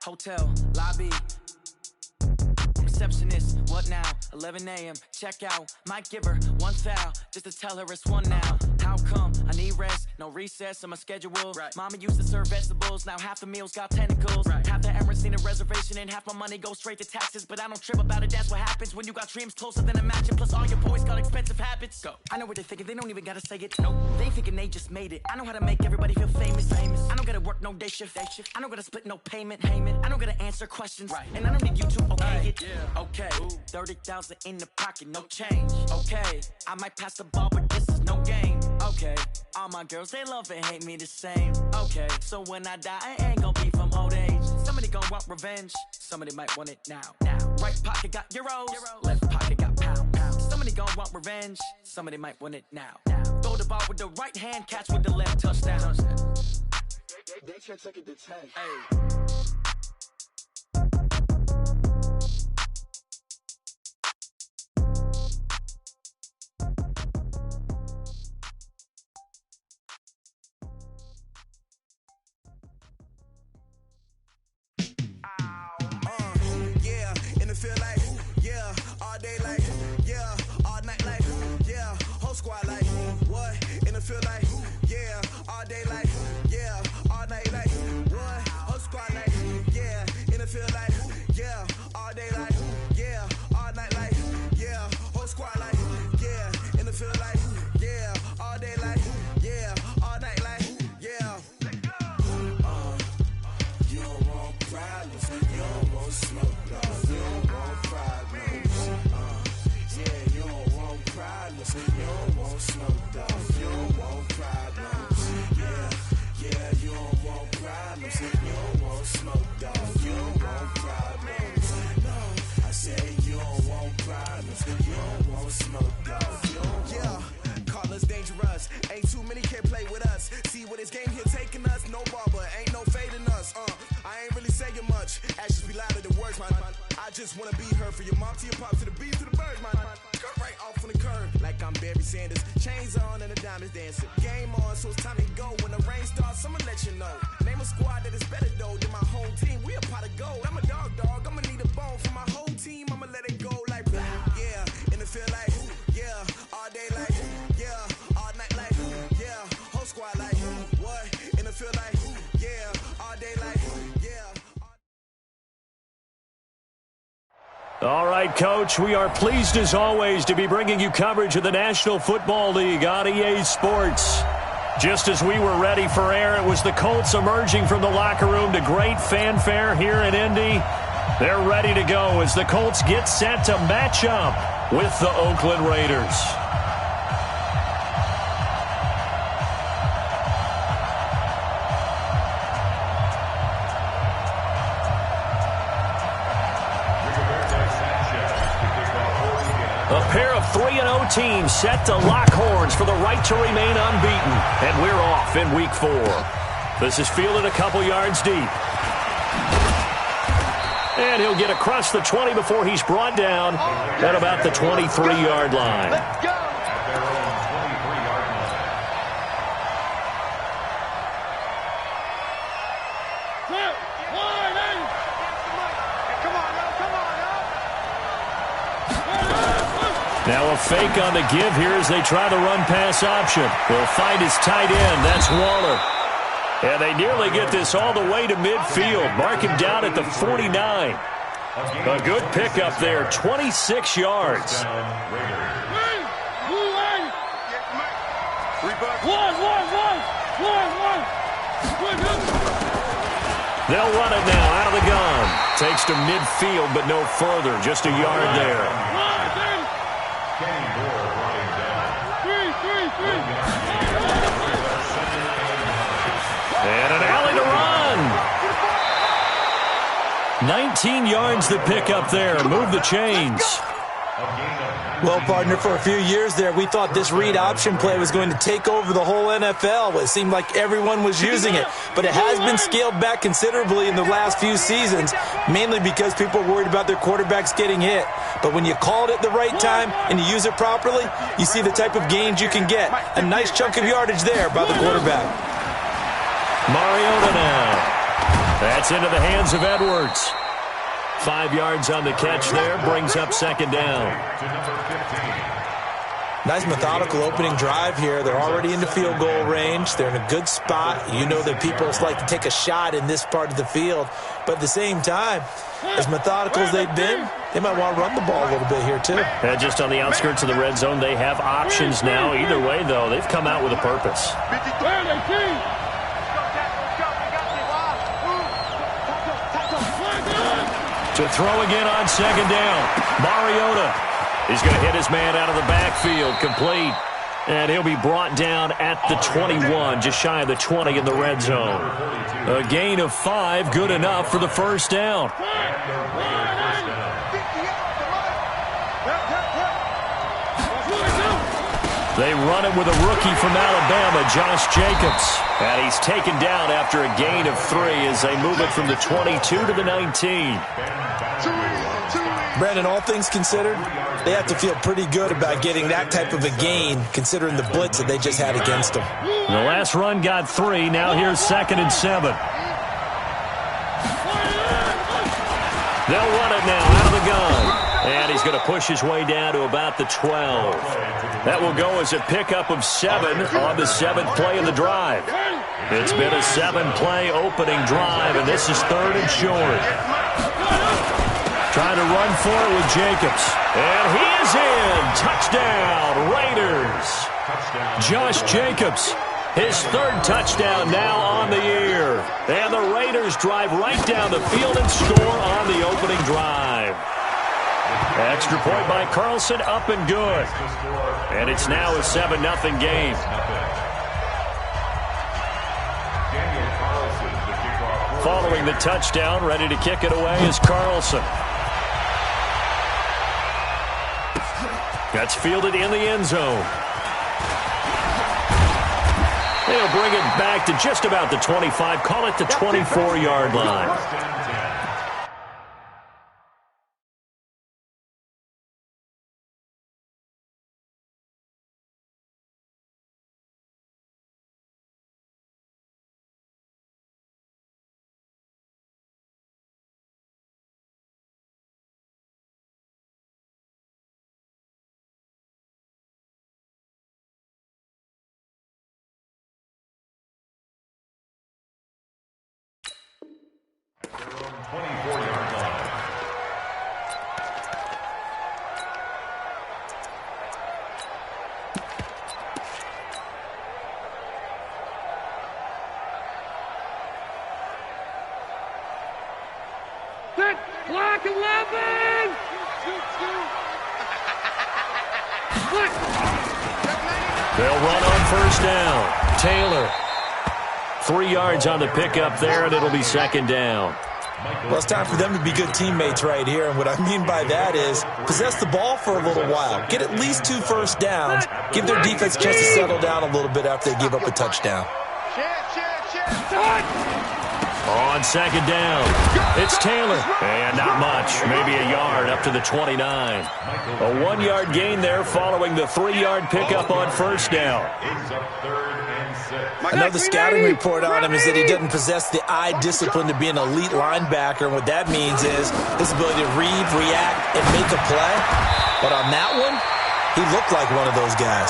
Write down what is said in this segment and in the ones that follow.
Hotel, lobby. Receptionist, what now? 11 a.m. Check out. Might give her one foul just to tell her it's one now. How come? I need rest, no recess on my schedule. Right. Mama used to serve vegetables, now half the meals got tentacles. Right. Half the Emirates need a reservation and half my money goes straight to taxes. But I don't trip about it, that's what happens when you got dreams closer than a match. And plus all your boys got expensive habits. Go. I know what they're thinking, they don't even gotta say it. Nope. They thinking they just made it. I know how to make everybody feel famous. I don't gotta work no day shift. I don't gotta split no payment. I don't gotta answer questions. Right. And I don't need you to okay it. Yeah. Okay. 30,000 in the pocket, no change. Okay. I might pass the ball, but this is no game. Okay. All my girls, they love and hate me the same. Okay. So when I die, I ain't gonna be from old age. Somebody gonna want revenge. Somebody might want it now. Right pocket got euros. Left pocket got pounds. Somebody gonna want revenge. Somebody might want it now. Throw the ball with the right hand, catch with the left, touchdown. They can't take it to 10. Hey. Feel like, yeah, all day like, yeah, all night like, yeah, whole squad like, what, in the feel like, yeah, all day like, yeah, all night like, what, whole squad like, yeah, in the feel like, yeah, all day like, yeah, all night like, yeah, whole squad like, yeah, in the feel like, yeah, all day like, yeah, all night like, yeah. You don't want problems, you don't want smoke, dog. You don't want problems. Yeah, you don't want problems. You don't want smoke, dog. You don't want problems. Yeah, you don't want problems. You don't want smoke, dog. You don't want problems. No, I say you don't want problems. You don't want smoke, dog. You don't yeah, call us dangerous. Ain't too many can play with us. See what this game here taking us. No barber, ain't no fading us. I ain't really saying much. Actions be louder than words, man. I just wanna be heard for your mom to your pop to the beat to the birds, man. Cut right off on the curb, like I'm Barry Sanders. Chains on and the diamonds dancing. Game on, so it's time to go. When the rain starts, I'ma let you know. Name a squad that is better though than my home team. We a pot of gold. I'm a dog. I'ma need a bone for my whole team. I'ma let it go like blah. Yeah, and it feel like yeah, all day like yeah, all night like yeah, whole squad like what? And it feel like yeah, all day like yeah. All right, Coach, we are pleased as always to be bringing you coverage of the National Football League on EA Sports. Just as we were ready for air, it was the Colts emerging from the locker room to great fanfare here in Indy. They're ready to go as the Colts get set to match up with the Oakland Raiders. A pair of 3-0 teams set to lock horns for the right to remain unbeaten. And we're off in Week 4. This is fielded a couple yards deep. And he'll get across the 20 before he's brought down at about the 23-yard line. Let's go! Now a fake on the give here as they try the run-pass option. They'll find his tight end. That's Waller. And they nearly get this all the way to midfield. Mark him down at the 49. A good pickup there, 26 yards. They'll run it now out of the gun. Takes to midfield, but no further. Just a yard there. And an alley to run. 19 yards the pickup there. Move the chains. Well, partner, for a few years there, we thought this read option play was going to take over the whole NFL. It seemed like everyone was using it. But it has been scaled back considerably in the last few seasons, mainly because people are worried about their quarterbacks getting hit. But when you call it at the right time and you use it properly, you see the type of gains you can get. A nice chunk of yardage there by the quarterback. Mariota now. That's into the hands of Edwards. 5 yards on the catch there, brings up second down. Nice methodical opening drive here. They're already in the field goal range. They're in a good spot. You know that people like to take a shot in this part of the field. But at the same time, as methodical as they've been, they might want to run the ball a little bit here too. And just on the outskirts of the red zone, they have options now. Either way, though, they've come out with a purpose. To throw again on second down. Mariota is going to hit his man out of the backfield, complete. And he'll be brought down at the 21, just shy of the 20 in the red zone. A gain of 5, good enough for the first down. They run it with a rookie from Alabama, Josh Jacobs. And he's taken down after a gain of 3 as they move it from the 22 to the 19. Brandon, all things considered, they have to feel pretty good about getting that type of a gain, considering the blitz that they just had against them. The last run got 3. Now here's 2nd and 7. They'll run it now out of the gun. And he's going to push his way down to about the 12. That will go as a pickup of 7 on the 7th play of the drive. It's been a 7-play opening drive, and this is 3rd and short. Trying to run for it with Jacobs. And he is in. Touchdown, Raiders. Josh Jacobs, his 3rd touchdown now on the year. And the Raiders drive right down the field and score on the opening drive. Extra point by Carlson, up and good. And it's now a 7-0 game. Following the touchdown, ready to kick it away is Carlson. That's fielded in the end zone. They'll bring it back to just about the 25, call it the 24-yard line. Clock 11! They'll run on first down. Taylor. 3 yards on the pickup there, and it'll be second down. Well, it's time for them to be good teammates right here. And what I mean by that is possess the ball for a little while. Get at least 2 first downs. Give their defense a chance to settle down a little bit after they give up a touchdown. On second down, it's Taylor. And not much, maybe a yard up to the 29. A 1-yard gain there following the 3-yard pickup on first down. I know the scouting report on him is that he doesn't possess the eye discipline to be an elite linebacker. And what that means is his ability to read, react, and make a play. But on that one, he looked like one of those guys.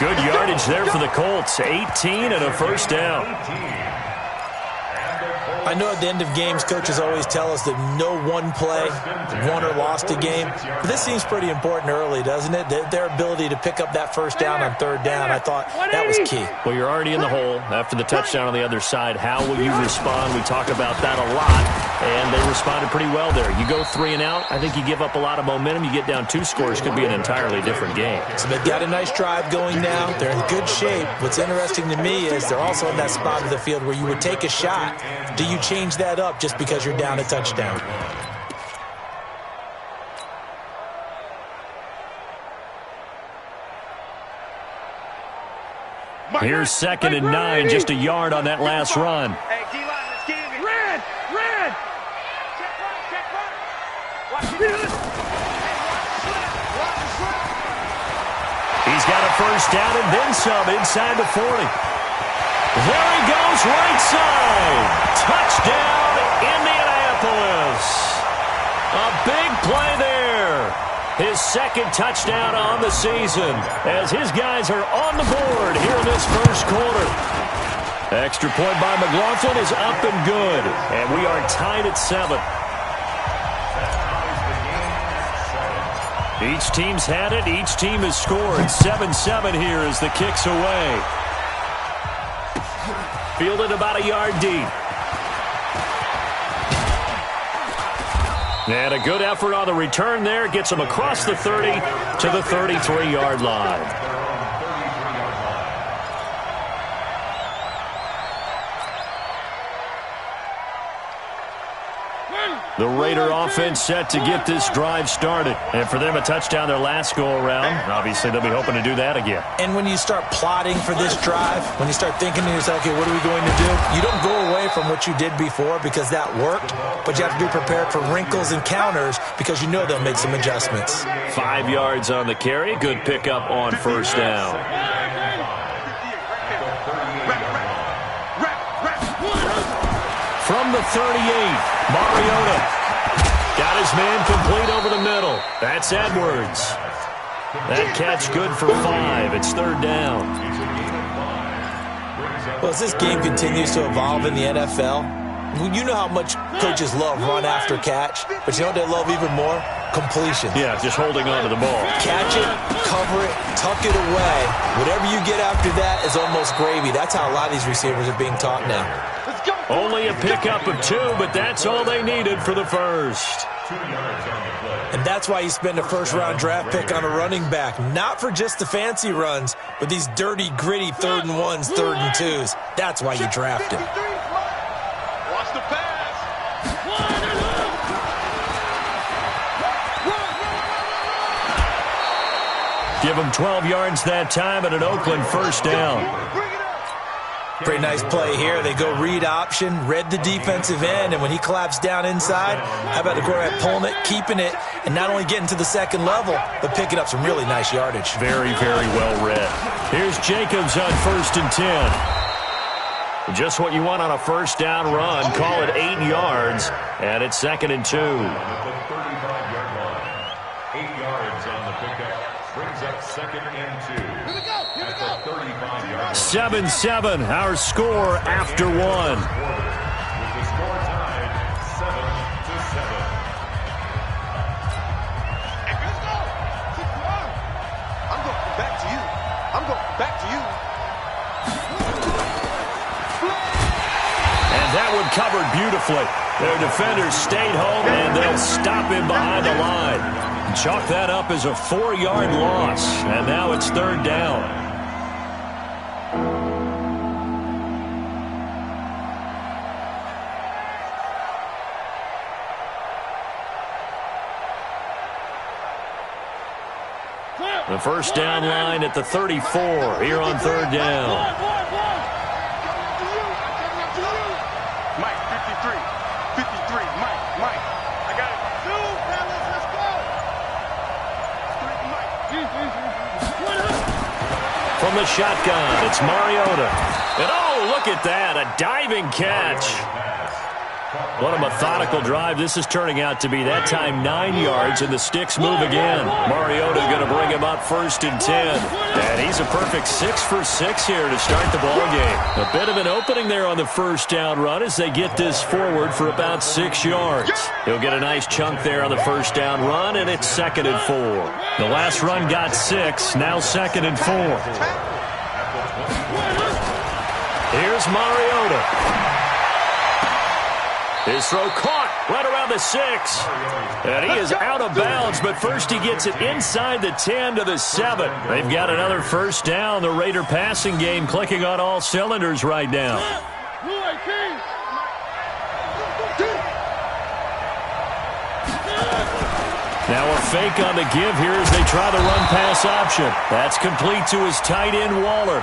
Good yardage there for the Colts. 18 and a first down. I know at the end of games, coaches always tell us that no one play won or lost a game. But this seems pretty important early, doesn't it? Their ability to pick up that first down on third down, I thought that was key. Well, you're already in the hole after the touchdown on the other side. How will you respond? We talk about that a lot, and they responded pretty well there. You go 3 and out, I think you give up a lot of momentum. You get down 2 scores, could be an entirely different game. So they've got a nice drive going now. They're in good shape. What's interesting to me is they're also in that spot of the field where you would take a shot. Do you change that up just because you're down a touchdown? Here's 2nd and 9, just a yard on that last run. Hey, D-line, let's get in. Red! He's got a first down and then some inside the 40. There he goes, right side. Touchdown, play there. His second touchdown on the season as his guys are on the board here in this first quarter. Extra point by McLaughlin is up and good, and we are tied at 7. Each team's had it. Each team has scored. 7-7 here as the kick's away. Fielded about a yard deep. And a good effort on the return there. Gets him across the 30 to the 33-yard line. The Raider offense set to get this drive started. And for them, a touchdown their last go-around. Obviously, they'll be hoping to do that again. And when you start plotting for this drive, when you start thinking to yourself, okay, what are we going to do? You don't go away from what you did before because that worked, but you have to be prepared for wrinkles and counters because you know they'll make some adjustments. 5 yards on the carry. Good pickup on first down. From the 38, Mariota got his man complete over the middle. That's Edwards. That catch good for 5. It's third down. Well, as this game continues to evolve in the NFL, you know how much coaches love run after catch, but you know what they love even more? Completion. Yeah, just holding on to the ball. Catch it, cover it, tuck it away. Whatever you get after that is almost gravy. That's how a lot of these receivers are being taught now. Only a pickup of 2, but that's all they needed for the first. And that's why you spend a first-round draft pick on a running back. Not for just the fancy runs, but these dirty, gritty 3rd and 1s, 3rd and 2s. That's why you draft him. Watch the pass. Give him 12 yards that time and an Oakland first down. Pretty nice play here. They go read option, read the defensive end, and when he collapsed down inside, how about the quarterback pulling it, keeping it, and not only getting to the second level, but picking up some really nice yardage. Very, very well read. Here's Jacobs on 1st and 10. Just what you want on a first down run. Call it 8 yards, and it's 2nd and 2. 8 yards on the pickup. Brings up 2nd and 2. Here we go. Here we go. 7-7, our score after 1. With the score tied 7-7. Hey, let's go. I'm going back to you. I'm going back to you. And that one covered beautifully. Their defenders stayed home, and they'll stop him behind the line. Chalk that up as a 4-yard loss, and now it's 3rd down. The first down line at the 34 here on 3rd down. Mike, 53. 53. Mike. I got it. 2, fellas, let's go. Mike. From the shotgun, it's Mariota. And oh, look at that, a diving catch. What a methodical drive this is turning out to be. That time 9 yards, and the sticks move again. Mariota going to bring him up 1st and 10. And he's a perfect 6 for 6 here to start the ball game. A bit of an opening there on the first down run as they get this forward for about 6 yards. He'll get a nice chunk there on the first down run, and it's 2nd and 4. The last run got 6, now 2nd and 4. Here's Mariota. His throw caught right around the 6. And he is out of bounds, but first he gets it inside the 10 to the 7. They've got another first down. The Raider passing game clicking on all cylinders right now. Now a fake on the give here as they try the run-pass option. That's complete to his tight end, Waller.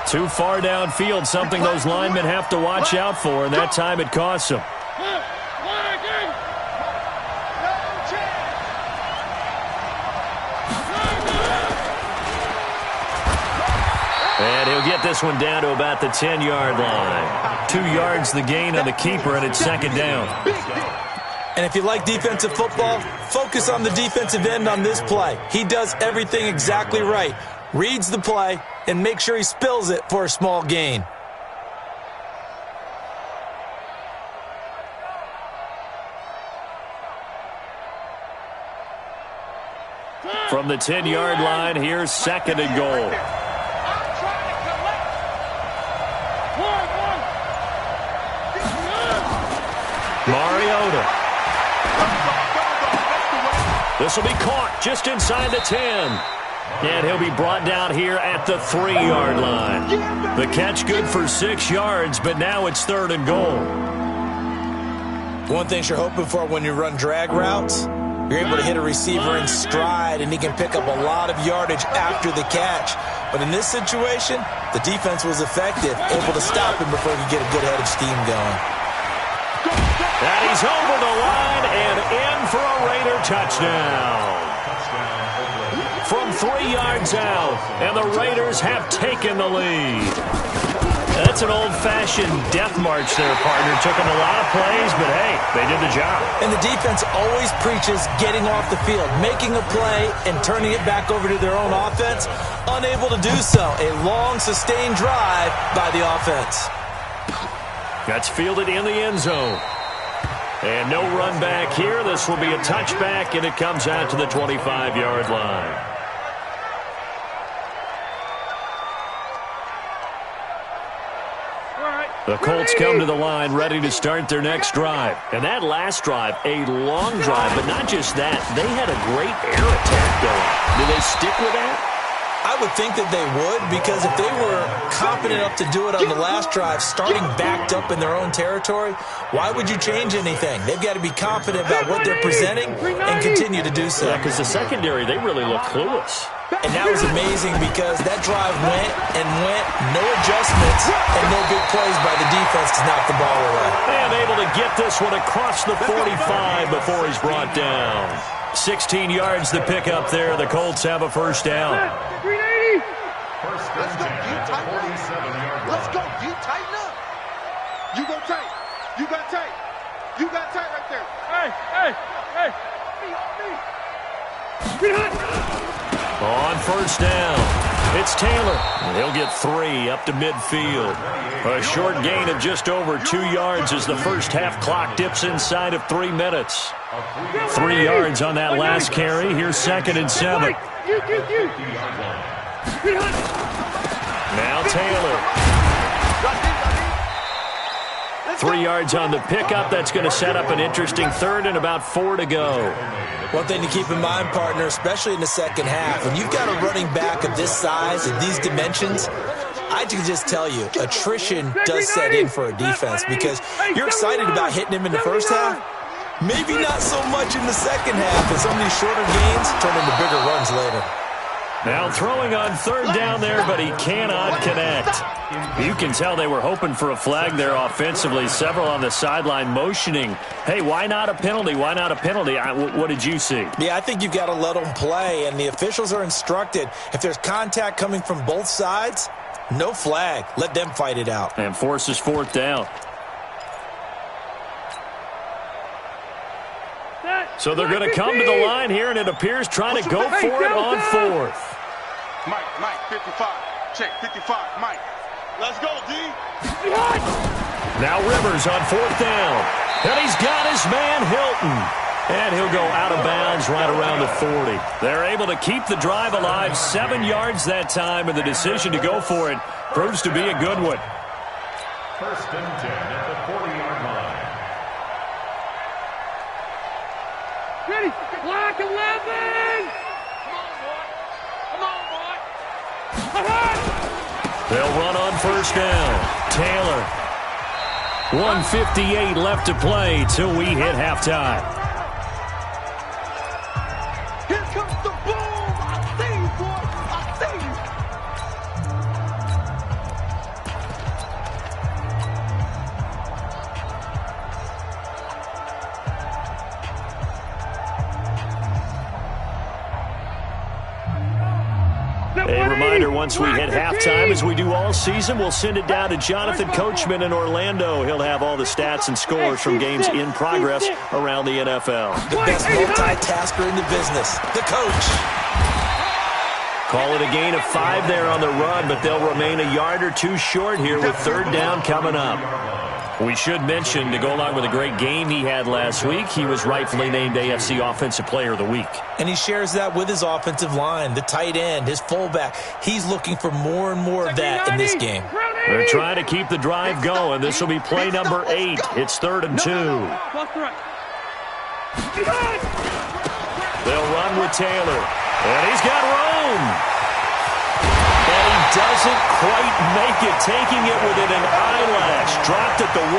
Too far downfield, something those linemen have to watch out for, and that time it costs them. And he'll get this one down to about the 10-yard line. 2 yards the gain on the keeper, and it's 2nd down. And if you like defensive football, focus on the defensive end on this play. He does everything exactly right. Reads the play and makes sure he spills it for a small gain. From the 10-yard line, here's 2nd and goal. Mariota. This will be caught just inside the 10. And he'll be brought down here at the 3-yard line. The catch good for 6 yards, but now it's 3rd and goal. One thing you're hoping for when you run drag routes, you're able to hit a receiver in stride, and he can pick up a lot of yardage after the catch. But in this situation, the defense was effective, able to stop him before he could get a good head of steam going. And he's over the line and in for a Raider touchdown. From 3 yards out, and the Raiders have taken the lead. That's an old-fashioned death march there, partner. Took them a lot of plays, but hey, they did the job. And the defense always preaches getting off the field, making a play, and turning it back over to their own offense. Unable to do so. A long, sustained drive by the offense. That's fielded in the end zone. And no run back here. This will be a touchback, and it comes out to the 25-yard line. The Colts come to the line ready to start their next drive. And that last drive, a long drive, but not just that. They had a great air attack going. Do they stick with that? I would think that they would, because if they were confident enough to do it on the last drive, starting backed up in their own territory, why would you change anything? They've got to be confident about what they're presenting and continue to do so. Yeah, because the secondary, they really look clueless. And that was amazing because that drive went and went, no adjustments, and no big plays by the defense to knock the ball away. And able to get this one across the 45 before he's brought down. 16 yards to pick up there. The Colts have a first down. First down at the 47-yard line. Let's go. You tighten up. You go tight. You got tight. You got tight right there. Hey. On first down, it's Taylor. He'll get 3 up to midfield. A short gain of just over 2 yards as the first half clock dips inside of 3 minutes. 3 yards on that last carry. Here's 2nd and 7. Now Taylor. 3 yards on the pickup. That's going to set up an interesting 3rd and about 4 to go. One thing to keep in mind, partner, especially in the second half, when you've got a running back of this size and these dimensions, I can just tell you, attrition does set in for a defense because you're excited about hitting him in the first half. Maybe not so much in the second half, and some of these shorter gains turn into bigger runs later. Now throwing on 3rd down there, but he cannot connect. You can tell they were hoping for a flag there offensively. Several on the sideline motioning, hey, why not a penalty? Why not a penalty? What did you see? Yeah, I think you've got to let them play, and the officials are instructed. If there's contact coming from both sides, no flag. Let them fight it out. And forces 4th down. So they're going to come to the line here, and it appears trying to go for it on 4th. Mike, 55. Check, 55, Mike. Let's go, D. Now Rivers on 4th down. And he's got his man Hilton. And he'll go out of bounds right around the 40. They're able to keep the drive alive, 7 yards that time, and the decision to go for it proves to be a good one. First and 10 at the 40-yard line. Ready, clock 11. Come on, boy. They'll run on first down. Taylor. 1:58 left to play till we hit halftime. Here comes the boom. I see you, boy. I see you. A reminder once we hit halftime, as we do all season, we'll send it down to Jonathan Coachman in Orlando. He'll have all the stats and scores from games in progress around the NFL. The best multitasker in the business, the coach. Call it a gain of 5 there on the run, but they'll remain a yard or two short here with third down coming up. We should mention, to go along with a great game he had last week, he was rightfully named AFC Offensive Player of the Week. And he shares that with his offensive line, the tight end, his fullback. He's looking for more and more of that in this game. They're trying to keep the drive going. This will be play number 8. It's 3rd and 2. They'll run with Taylor. And he's got room. And he doesn't quite make it, taking it within an eyelash. Dropped at the 1.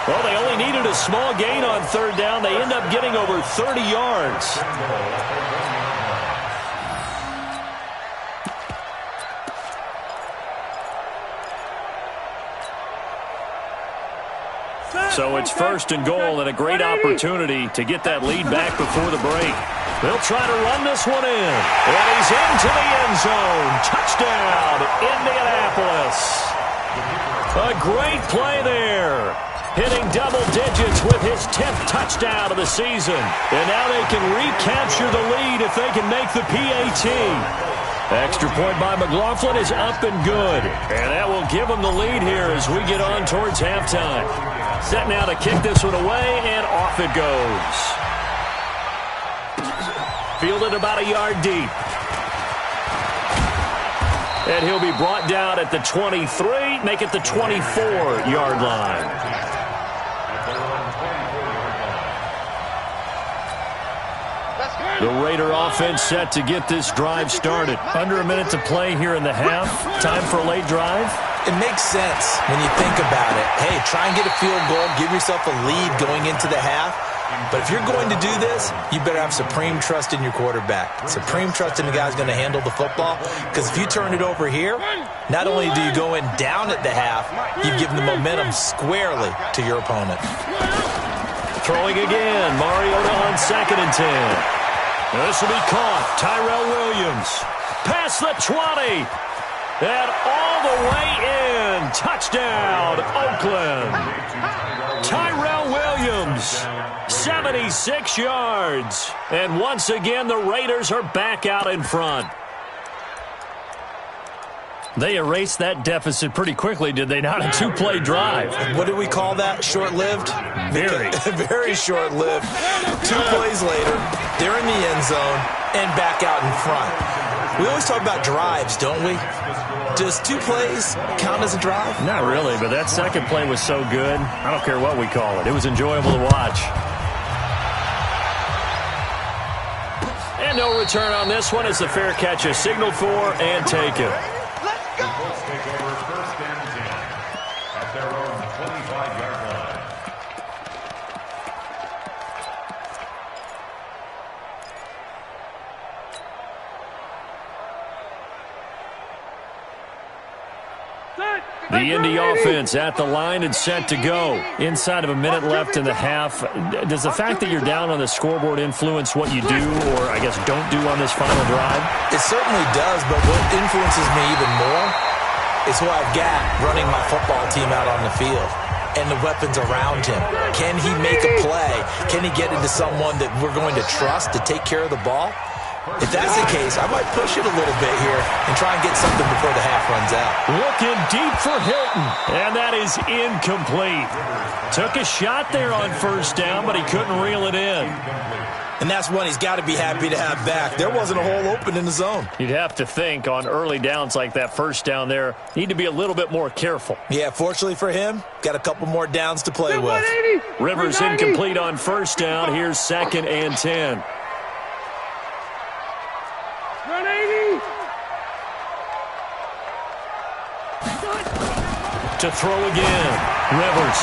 Well, they only needed a small gain on third down. They end up getting over 30 yards. So it's 1st and goal and a great opportunity to get that lead back before the break. They'll try to run this one in. And he's into the end zone. Touchdown, Indianapolis. A great play there. Hitting double digits with his 10th touchdown of the season. And now they can recapture the lead if they can make the PAT. Extra point by McLaughlin is up and good. And that will give them the lead here as we get on towards halftime. Set now to kick this one away, and off it goes. Fielded about a yard deep. And he'll be brought down at the 23, make it the 24-yard line. The Raider offense set to get this drive started. Under a minute to play here in the half. Time for a late drive. It makes sense when you think about it. Hey, try and get a field goal. Give yourself a lead going into the half. But if you're going to do this, you better have supreme trust in your quarterback. Supreme trust in the guy who's going to handle the football. Because if you turn it over here, not only do you go in down at the half, you've given the momentum squarely to your opponent. Throwing again. Mariota on 2nd and 10. This will be caught. Tyrell Williams. Past the 20. And all the way in. Touchdown, Oakland. Tyrell Williams. 76 yards. And once again, the Raiders are back out in front. They erased that deficit pretty quickly, did they not? A 2-play drive. What do we call that? Short-lived? Very. Very short-lived. 2 plays later, they're in the end zone and back out in front. We always talk about drives, don't we? Does 2 plays count as a drive? Not really, but that second play was so good. I don't care what we call it. It was enjoyable to watch. And no return on this one as the fair catch is signaled for and taken. The Colts take over 1st and 10 at their own 25-yard line. The Indy offense at the line and set to go. Inside of a minute left in the half. Does the fact that you're down on the scoreboard influence what you do, or I guess don't do on this final drive? It certainly does, but what influences me even more is who I've got running my football team out on the field and the weapons around him. Can he make a play? Can he get into someone that we're going to trust to take care of the ball? If that's the case, I might push it a little bit here and try and get something before the half runs out. Looking deep for Hilton, and that is incomplete. Took a shot there on 1st down, but he couldn't reel it in. And that's one he's got to be happy to have back. There wasn't a hole open in the zone. You'd have to think on early downs like that 1st down there, need to be a little bit more careful. Yeah, fortunately for him, got a couple more downs to play with. Rivers incomplete on 1st down. Here's 2nd and 10. To throw again. Rivers.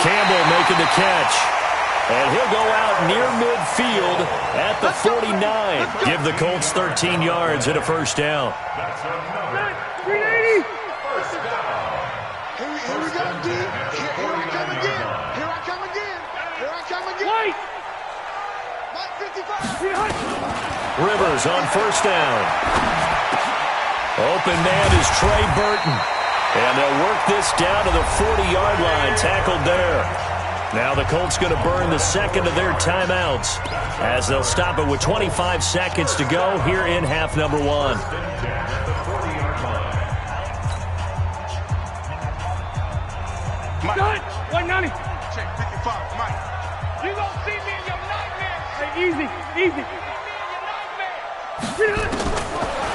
Campbell making the catch. And he'll go out near midfield at the 49. Give the Colts 13 yards and a 1st down. That's another 380. 1st down. Here we go, D. Here I come again. Here I come again. Here I come again. Mike 55. Rivers on 1st down. Open man is Trey Burton. And they'll work this down to the 40-yard line, tackled there. Now the Colts going to burn the second of their timeouts as they'll stop it with 25 seconds to go here in half number 1. Mike. 190. Check 55, Mike. You gonna see me in your nightmares. Hey, easy.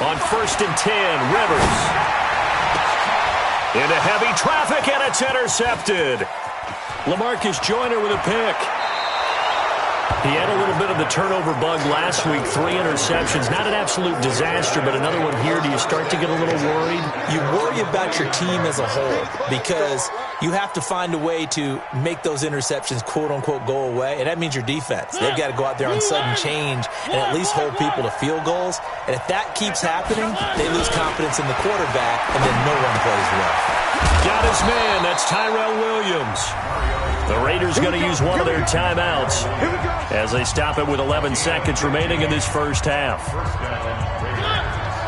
On 1st and 10, Rivers. Into heavy traffic, and it's intercepted. LaMarcus Joyner with a pick. He had a little bit of the turnover bug last week, 3 interceptions. Not an absolute disaster, but another one here. Do you start to get a little worried? You worry about your team as a whole because you have to find a way to make those interceptions, quote-unquote, go away, and that means your defense. They've got to go out there on sudden change and at least hold people to field goals. And if that keeps happening, they lose confidence in the quarterback, and then no one plays well. Got his man. That's Tyrell Williams. The Raiders going to use one of their timeouts as they stop it with 11 seconds remaining in this first half.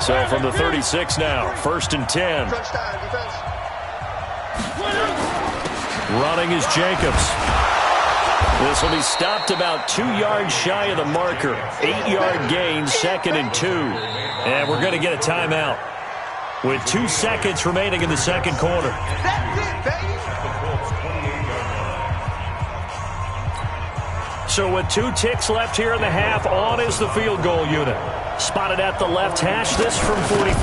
So from the 36 now, 1st and 10. Running is Jacobs. This will be stopped about 2 yards shy of the marker. 8-yard gain, 2nd and 2. And we're going to get a timeout with 2 seconds remaining in the second quarter. That's it, baby. So with 2 ticks left here in the half, on is the field goal unit. Spotted at the left hash, this from 45.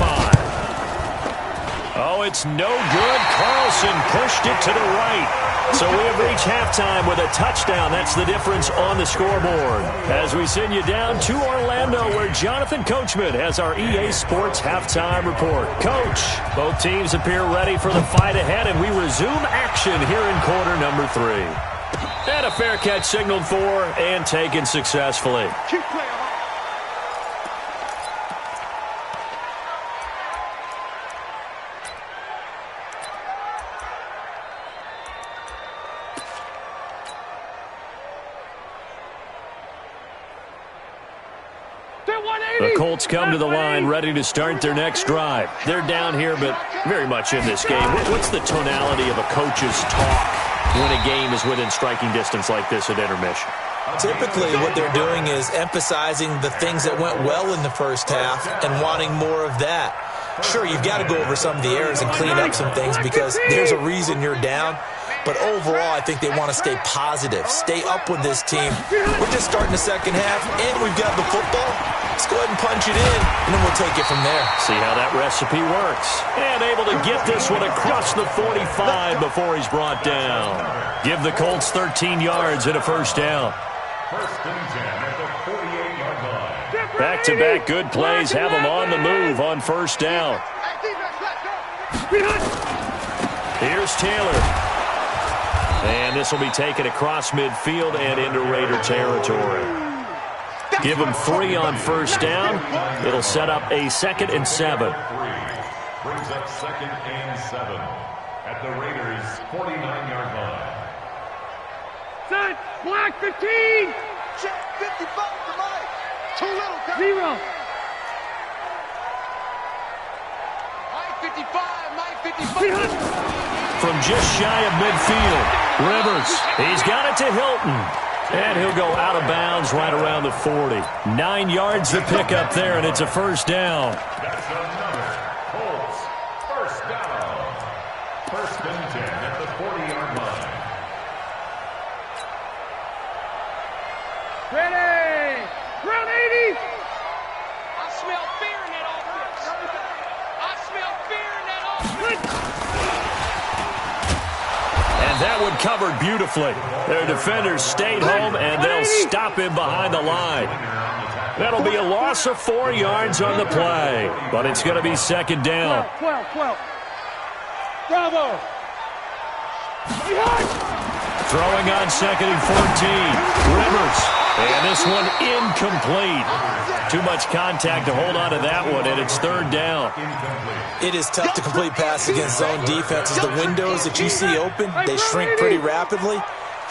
Oh, it's no good. Carlson pushed it to the right. So we have reached halftime with a touchdown. That's the difference on the scoreboard. As we send you down to Orlando, where Jonathan Coachman has our EA Sports halftime report. Coach, both teams appear ready for the fight ahead, and we resume action here in quarter number 3. And a fair catch signaled for and taken successfully. Keep playing hard. The Colts come to the line ready to start their next drive. They're down here, but very much in this game. What's the tonality of a coach's talk when a game is within striking distance like this at intermission? Typically, what they're doing is emphasizing the things that went well in the first half and wanting more of that. Sure, you've got to go over some of the errors and clean up some things because there's a reason you're down. But overall, I think they want to stay positive, stay up with this team. We're just starting the second half, and we've got the football. Let's go ahead and punch it in, and then we'll take it from there. See how that recipe works. And able to get this one across the 45 before he's brought down. Give the Colts 13 yards and a first down. 1st and 10 at the 48-yard line. Back-to-back good plays have them on the move on first down. Here's Taylor. And this will be taken across midfield and into Raider territory. Give them 3 on first down. It'll set up a 2nd and 7. Brings up 2nd and 7 at the Raiders' 49-yard line. Set, block 15. Check 55 to Mike. Too little. 0. Mike 55. Mike 55. From just shy of midfield, Rivers, he's got it to Hilton. And he'll go out of bounds right around the 40. 9 yards to pick up there, and it's a first down. That's another Colts first down. 1st and 10 at the 40-yard line. Ready. Round 80. I smell fear in that offense. I smell fear in that offense. And that one covered beautifully. Their defenders stayed home, and they'll stop him behind the line. That'll be a loss of 4 yards on the play, but it's going to be second down. 12. Bravo. Throwing on 2nd and 14. Rivers. And this one incomplete. Too much contact to hold on to that one, and it's 3rd down. It is tough to complete passes against zone defenses. The windows that you see open, they shrink pretty rapidly.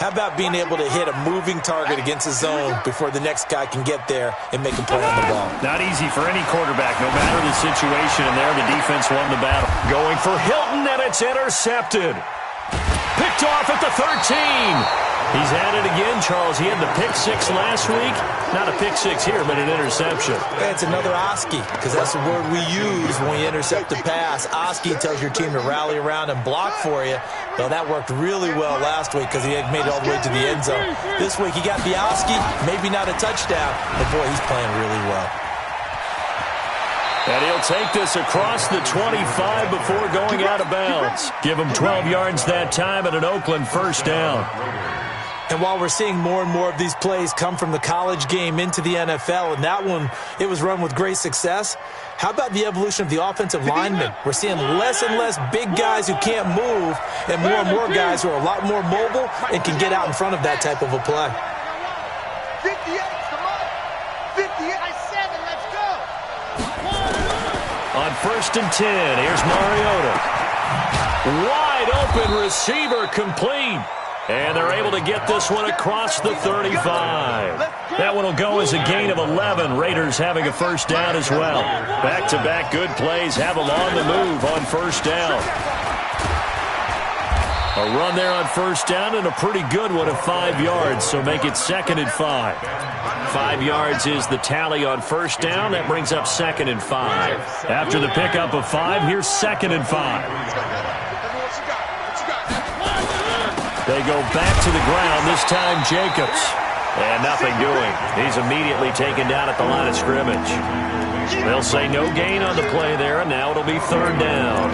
How about being able to hit a moving target against his zone before the next guy can get there and make a play on the ball? Not easy for any quarterback, no matter the situation, and there the defense won the battle. Going for Hilton, and it's intercepted. Picked off at the 13. He's at it again, Charles. He had the pick six last week. Not a pick six here, but an interception. It's another Oski, because that's the word we use when we intercept a pass. Oski tells your team to rally around and block for you. Well, that worked really well last week because he had made it all the way to the end zone. This week he got the Oski, maybe not a touchdown, but boy, he's playing really well. And he'll take this across the 25 before going out of bounds. Give him 12 yards that time and an Oakland first down. And while we're seeing more and more of these plays come from the college game into the NFL, and that one, it was run with great success, how about the evolution of the offensive linemen? We're seeing less and less big guys who can't move and more guys who are a lot more mobile and can get out in front of that type of a play. 58, come on. 58-7, let's go. On 1st and 10, here's Mariota. Wide open receiver complete. And they're able to get this one across the 35. That one will go as a gain of 11. Raiders having a first down as well. Back-to-back good plays have them on the move on first down. A run there on first down and a pretty good one of 5 yards, so make it 2nd and 5. 5 yards is the tally on first down. That brings up 2nd and 5. After the pickup of 5, here's 2nd and 5. They go back to the ground, this time Jacobs. And nothing doing. He's immediately taken down at the line of scrimmage. They'll say no gain on the play there, and now it'll be 3rd down.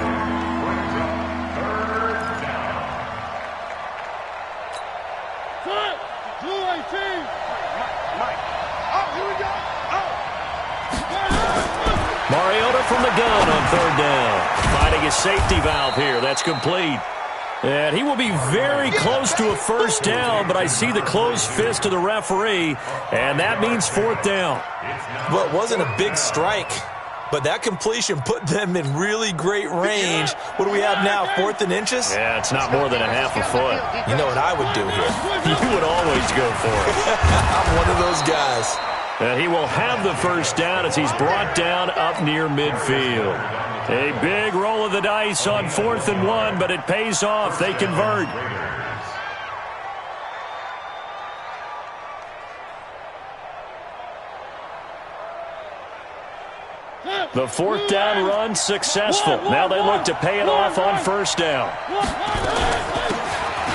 Mariota from the gun on 3rd down. Finding a safety valve here. That's complete. And he will be very close to a first down, but I see the closed fist of the referee, and that means 4th down. Well, it wasn't a big strike, but that completion put them in really great range. What do we have now, 4th and inches? Yeah, it's not more than a half a foot. You know what I would do here? You would always go for it. I'm one of those guys. And he will have the first down as he's brought down up near midfield. A big roll of the dice on 4th and 1, but it pays off. They convert. The 4th down run successful. Now they look to pay it off on first down.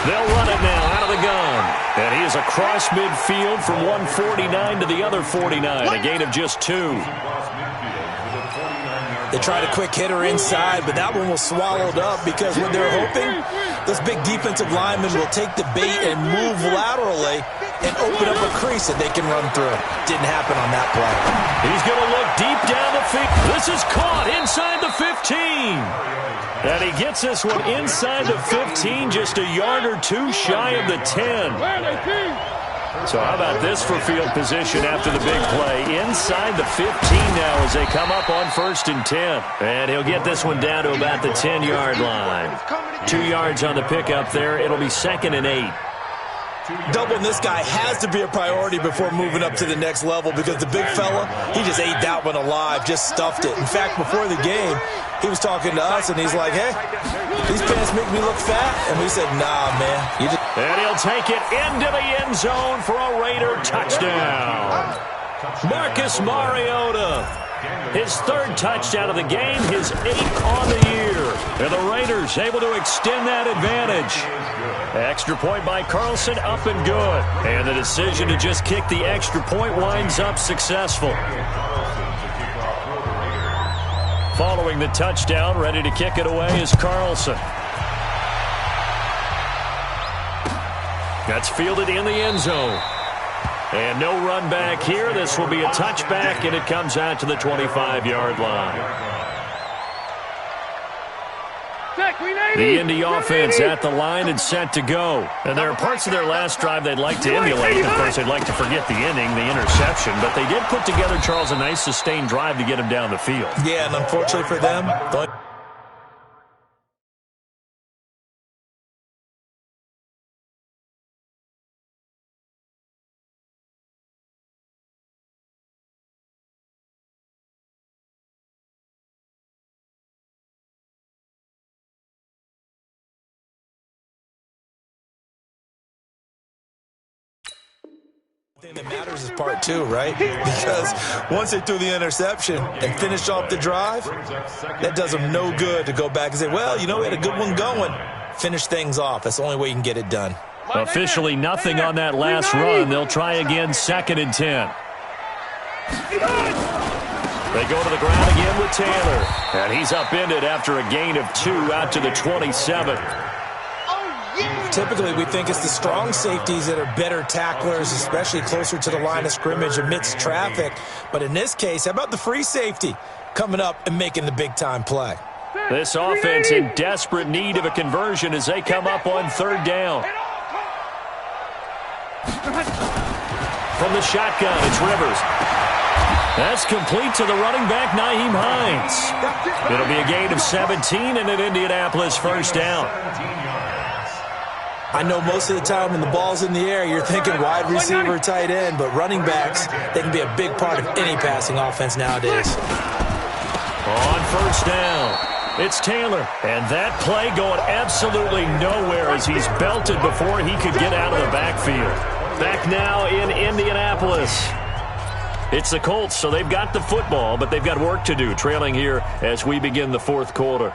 They'll run it now out of the gun. And he is across midfield from 149 to the other 49. A gain of just 2. They tried a quick hitter inside, but that one was swallowed up because what they're hoping, those big defensive linemen will take the bait and move laterally and open up a crease that they can run through. Didn't happen on that play. He's going to look deep down the field. This is caught inside the 15. And he gets this one inside the 15, just a yard or 2 shy of the 10. So how about this for field position after the big play? Inside the 15 now as they come up on 1st and 10. And he'll get this one down to about the 10-yard line. 2 yards on the pickup there. It'll be 2nd and 8. Doubling this guy has to be a priority before moving up to the next level because the big fella, he just ate that one alive, just stuffed it. In fact, before the game, he was talking to us, and he's like, hey, these pants make me look fat. And we said, nah, man. And he'll take it into the end zone for a Raider touchdown. Marcus Mariota, his 3rd touchdown of the game, his 8th on the year. And the Raiders able to extend that advantage. Extra point by Carlson, up and good. And the decision to just kick the extra point winds up successful. Following the touchdown, ready to kick it away is Carlson. That's fielded in the end zone. And no run back here. This will be a touchback, and it comes out to the 25-yard line. The Indy offense at the line and set to go. And there are parts of their last drive they'd like to emulate. Of course, they'd like to forget the inning, the interception. But they did put together, Charles, a nice sustained drive to get him down the field. Yeah, and unfortunately for them, thing that matters is part two, right? Because once they threw the interception and finished off the drive, that does them no good to go back and say, well, you know, we had a good one going. Finish things off. That's the only way you can get it done. Officially nothing on that last run. They'll try again, 2nd and 10. They go to the ground again with Taylor. And he's upended after a gain of 2 out to the 27. Typically, we think it's the strong safeties that are better tacklers, especially closer to the line of scrimmage amidst traffic. But in this case, how about the free safety coming up and making the big-time play? This offense in desperate need of a conversion as they come up on 3rd down. From the shotgun, it's Rivers. That's complete to the running back, Nyheim Hines. It'll be a gain of 17 and an Indianapolis 1st down. I know most of the time when the ball's in the air, you're thinking wide receiver, tight end, but running backs, they can be a big part of any passing offense nowadays. On 1st down, it's Taylor. And that play going absolutely nowhere as he's belted before he could get out of the backfield. Back now in Indianapolis. It's the Colts, so they've got the football, but they've got work to do, trailing here as we begin the 4th quarter.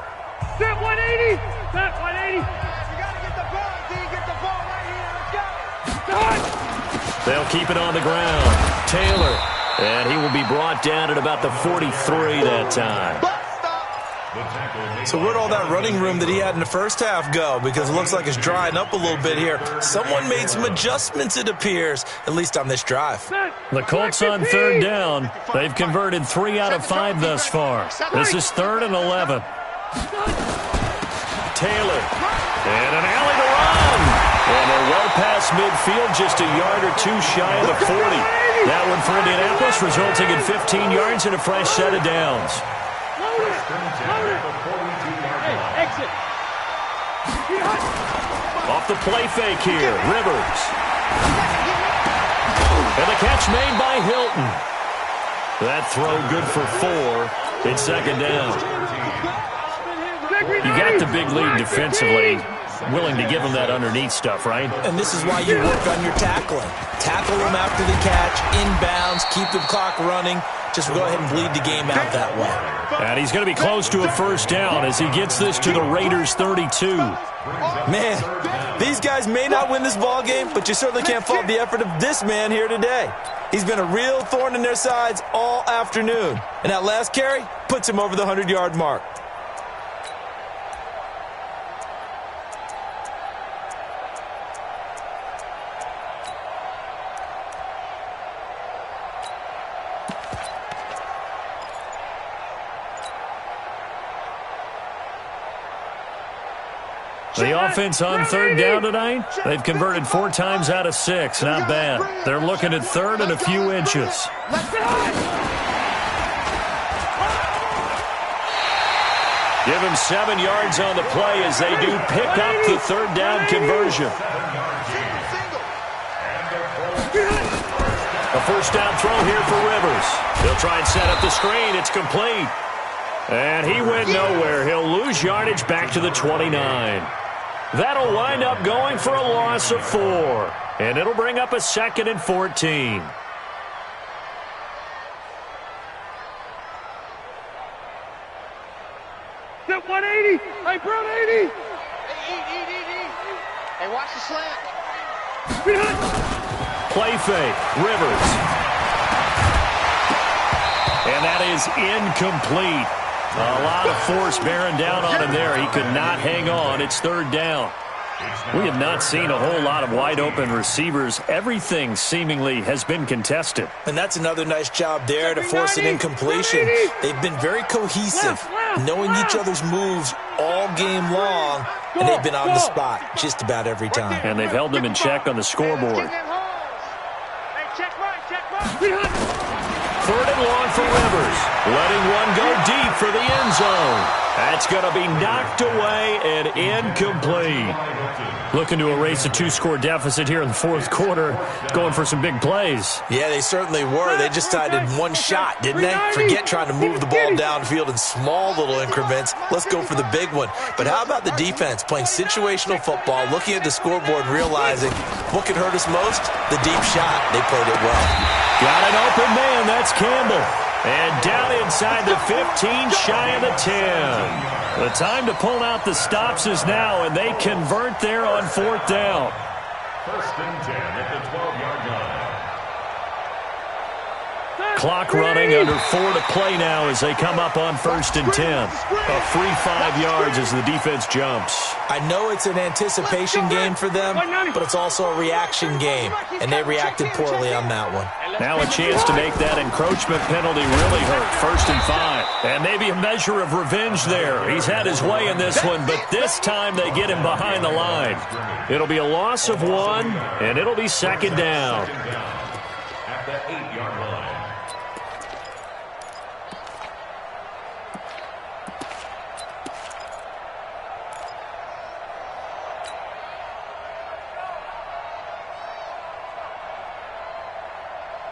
Set 180! Set 180! They'll keep it on the ground. Taylor, and he will be brought down at about the 43 that time. So where'd all that running room that he had in the first half go? Because it looks like it's drying up a little bit here. Someone made some adjustments, it appears, at least on this drive. The Colts on 3rd down. They've converted 3 out of 5 thus far. This is 3rd and 11. Taylor, and an alley to run. And they're well past midfield, just a yard or 2 shy of the 40. That one for Indianapolis, resulting in 15 yards and a fresh set of downs. Exit. Off the play fake here, Rivers. And the catch made by Hilton. That throw good for 4. It's 2nd down. You got the big lead defensively. Willing to give them that underneath stuff, right? And this is why you work on your tackling. Tackle them after the catch, inbounds, keep the clock running. Just go ahead and bleed the game out that way. And he's going to be close to a 1st down as he gets this to the Raiders' 32. Man, these guys may not win this ball game, but you certainly can't fault the effort of this man here today. He's been a real thorn in their sides all afternoon. And that last carry puts him over the 100-yard mark. The offense on 3rd down tonight, they've converted 4 times out of 6. Not bad. They're looking at 3rd and a few inches. Give him 7 yards on the play as they do pick up the 3rd down conversion. A 1st down throw here for Rivers. He'll try and set up the screen. It's complete. And he went nowhere. He'll lose yardage back to the 29. That'll wind up going for a loss of 4. And it'll bring up a 2nd and 14. Set 180! Hey, Brown 80! Hey, eat. Hey, watch the slant. Play fake. Rivers. And that is incomplete. A lot of force bearing down on him there. He could not hang on. It's 3rd down. We have not seen a whole lot of wide-open receivers. Everything seemingly has been contested. And that's another nice job there to force an incompletion. They've been very cohesive, knowing each other's moves all game long, and they've been on the spot just about every time. And they've held them in check on the scoreboard. 4th third and long for Rivers. Letting one go deep for the end zone. That's going to be knocked away and incomplete. Looking to erase a 2-score deficit here in the fourth quarter. Going for some big plays. Yeah, they certainly were. They just decided one shot, didn't they? Forget trying to move the ball downfield in small little increments. Let's go for the big one. But how about the defense playing situational football, looking at the scoreboard, realizing what could hurt us most? The deep shot. They played it well. Got an open man. That's Campbell. And down inside the 15, shy of the 10. The time to pull out the stops is now, and they convert there on fourth down. First and 10 at the 12-yard line. Clock running, under 4 to play now as they come up on first and 10. A free 5 yards as the defense jumps. I know it's an anticipation game for them, but it's also a reaction game, and they reacted poorly on that one. Now a chance to make that encroachment penalty really hurt. First and 5. And maybe a measure of revenge there. He's had his way in this one, but this time they get him behind the line. It'll be a loss of 1, and it'll be second down. At the 8-yard line.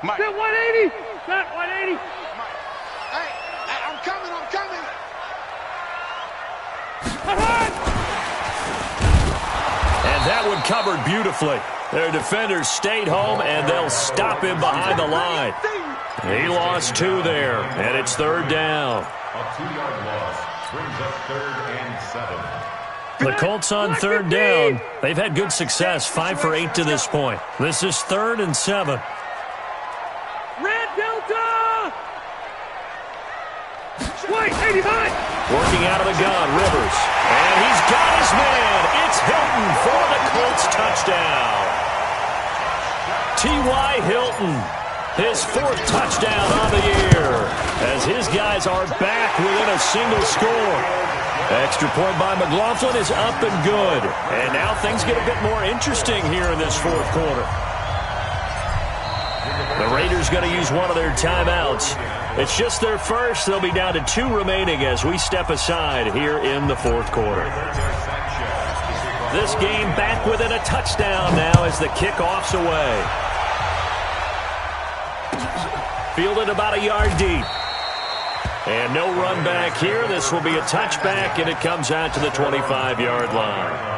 Mike. Set 180. Set 180. Hey, I'm coming. And that one covered beautifully. Their defenders stayed home, and they'll stop him behind the line. He lost 2 there, and it's third down. A 2-yard loss brings up 3rd and 7. The Colts on third down. They've had good success, 5 for 8 to this point. This is 3rd and 7. Red Delta. White 85. Working out of the gun, Rivers. And he's got his man. It's Hilton for the Colts touchdown. T.Y. Hilton, his 4th touchdown on the year, as his guys are back within a single score. Extra point by McLaughlin is up and good. And now things get a bit more interesting here in this fourth quarter. The Raiders going to use one of their timeouts. It's just their first. They'll be down to 2 remaining as we step aside here in the fourth quarter. This game back within a touchdown now as the kickoff's away. Fielded about a yard deep. And no run back here. This will be a touchback, and it comes out to the 25-yard line.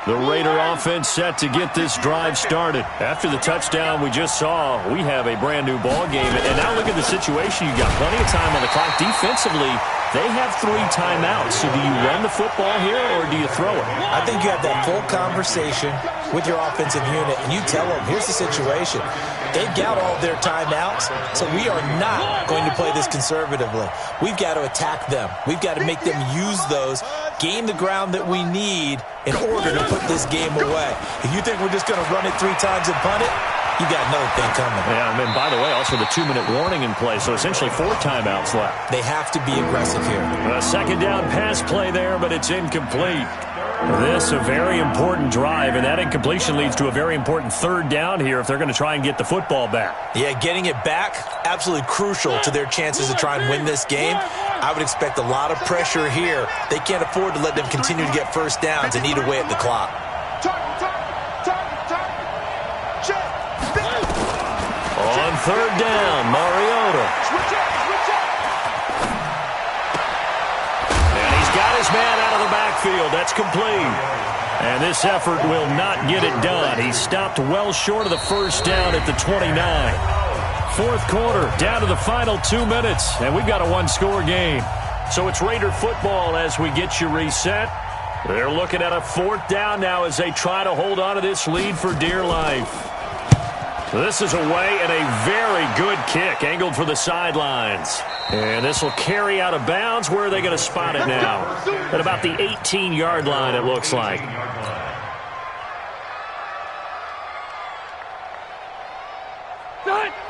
The Raider offense set to get this drive started. After the touchdown we just saw, we have a brand-new ball game. And now look at the situation. You've got plenty of time on the clock. Defensively, they have 3 timeouts. So do you run the football here, or do you throw it? I think you have that full conversation with your offensive unit, and you tell them, here's the situation. They've got all their timeouts, so we are not going to play this conservatively. We've got to attack them. We've got to make them use those, gain the ground that we need in order to put this game away. If you think we're just going to run it 3 times and punt it, you got another thing coming. Yeah, and by the way, also the 2-minute warning in play, so essentially 4 timeouts left. They have to be aggressive here. A second down pass play there, but it's incomplete. This a very important drive, and that incompletion leads to a very important third down here if they're going to try and get the football back. Yeah, getting it back, absolutely crucial to their chances to try and win this game. I would expect a lot of pressure here. They can't afford to let them continue to get first downs and eat away at the clock. On third down, Mariota. And he's got his man out of the backfield. That's complete. And this effort will not get it done. He stopped well short of the first down at the 29. Fourth quarter, down to the final 2 minutes, and we've got a 1-score game. So it's Raider football as we get you reset. They're looking at a 4th down now as they try to hold on to this lead for dear life. This is away, and a very good kick angled for the sidelines. And this will carry out of bounds. Where are they going to spot it now? At about the 18-yard line, it looks like.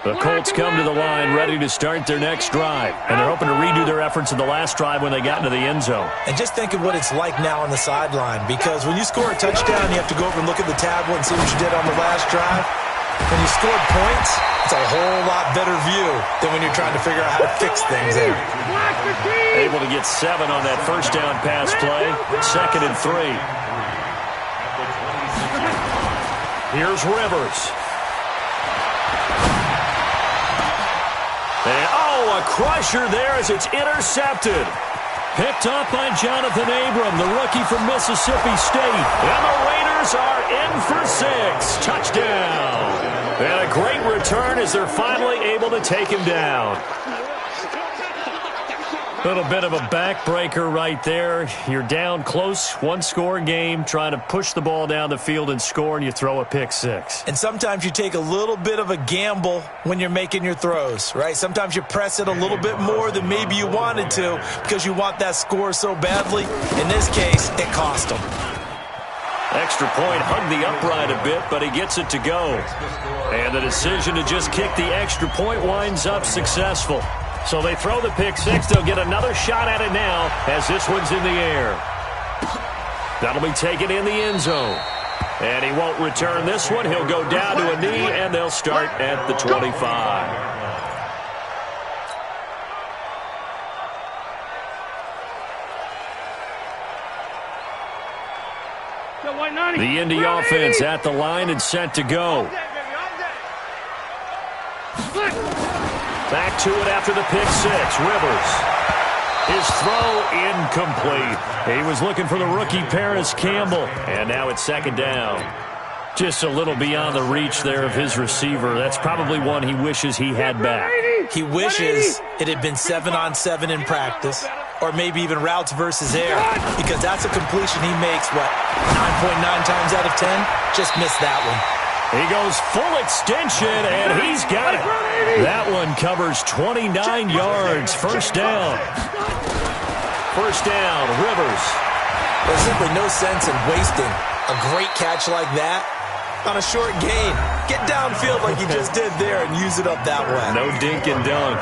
The Colts come to the line ready to start their next drive. And they're hoping to redo their efforts in the last drive when they got into the end zone. And just think of what it's like now on the sideline, because when you score a touchdown, you have to go over and look at the tablet and see what you did on the last drive. When you scored points, it's a whole lot better view than when you're trying to figure out how to fix things there. Able to get 7 on that first down pass play. 2nd and 3. Here's Rivers. And, a crusher there as it's intercepted. Picked up by Jonathan Abram, the rookie from Mississippi State. And the Raiders are in for 6. Touchdown. And a great return as they're finally able to take him down. Little bit of a backbreaker right there. You're down close, one-score game, trying to push the ball down the field and score, and you throw a pick 6. And sometimes you take a little bit of a gamble when you're making your throws, right? Sometimes you press it a little bit more than maybe you wanted to because you want that score so badly. In this case, it cost them. Extra point, hugged the upright a bit, but he gets it to go. And the decision to just kick the extra point winds up successful. So they throw the pick 6. They'll get another shot at it now as this one's in the air. That'll be taken in the end zone. And he won't return this one. He'll go down to a knee, and they'll start at the 25. The Indy offense at the line and set to go. Back to it after the pick 6. Rivers. His throw incomplete. He was looking for the rookie Paris Campbell. And now it's 2nd down. Just a little beyond the reach there of his receiver. That's probably one he wishes he had back. He wishes it had been 7-on-7 in practice, or maybe even routes versus air, because that's a completion he makes, 9.9 times out of 10? Just missed that one. He goes full extension, and he's got it. That one covers 29 yards. First down. First down, Rivers. There's simply no sense in wasting a great catch like that on a short gain. Get downfield like you just did there and use it up that way. No dink and dunk.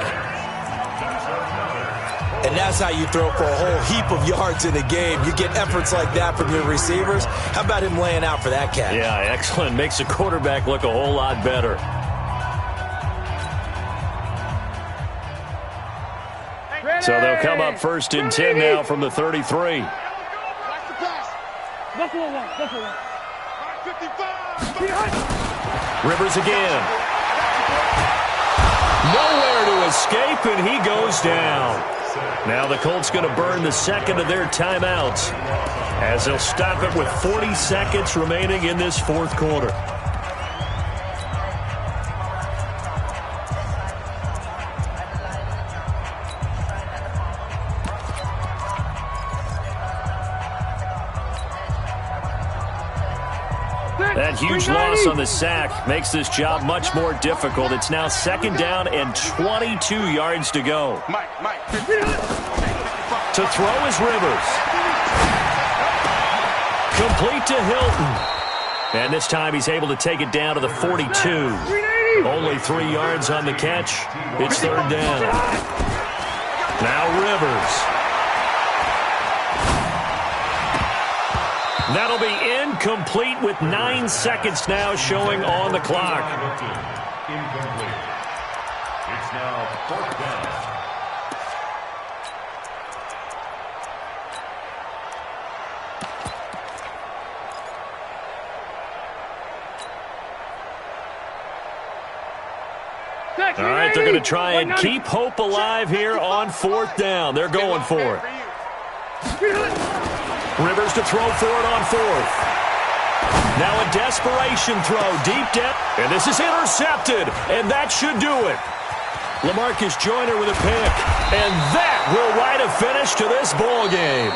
And that's how you throw for a whole heap of yards in a game. You get efforts like that from your receivers. How about him laying out for that catch? Yeah, excellent. Makes the quarterback look a whole lot better. So they'll come up 1st and 10 now from the 33. Rivers again. Nowhere to escape, and he goes down. Now the Colts going to burn the 2nd of their timeouts as they'll stop it with 40 seconds remaining in this 4th quarter. That huge loss on the sack makes this job much more difficult. It's now 2nd down and 22 yards to go. To throw is Rivers. Complete to Hilton. And this time he's able to take it down to the 42. Only 3 yards on the catch. It's 3rd down. Now Rivers. That'll be incomplete with 9 seconds now showing on the clock. Incomplete. It's now 4th down. All right, they're going to try and keep hope alive here on 4th down. They're going for it. Rivers to throw for it on 4th. Now a desperation throw, deep depth, and this is intercepted, and that should do it. LaMarcus Joyner with a pick, and that will write a finish to this ball game.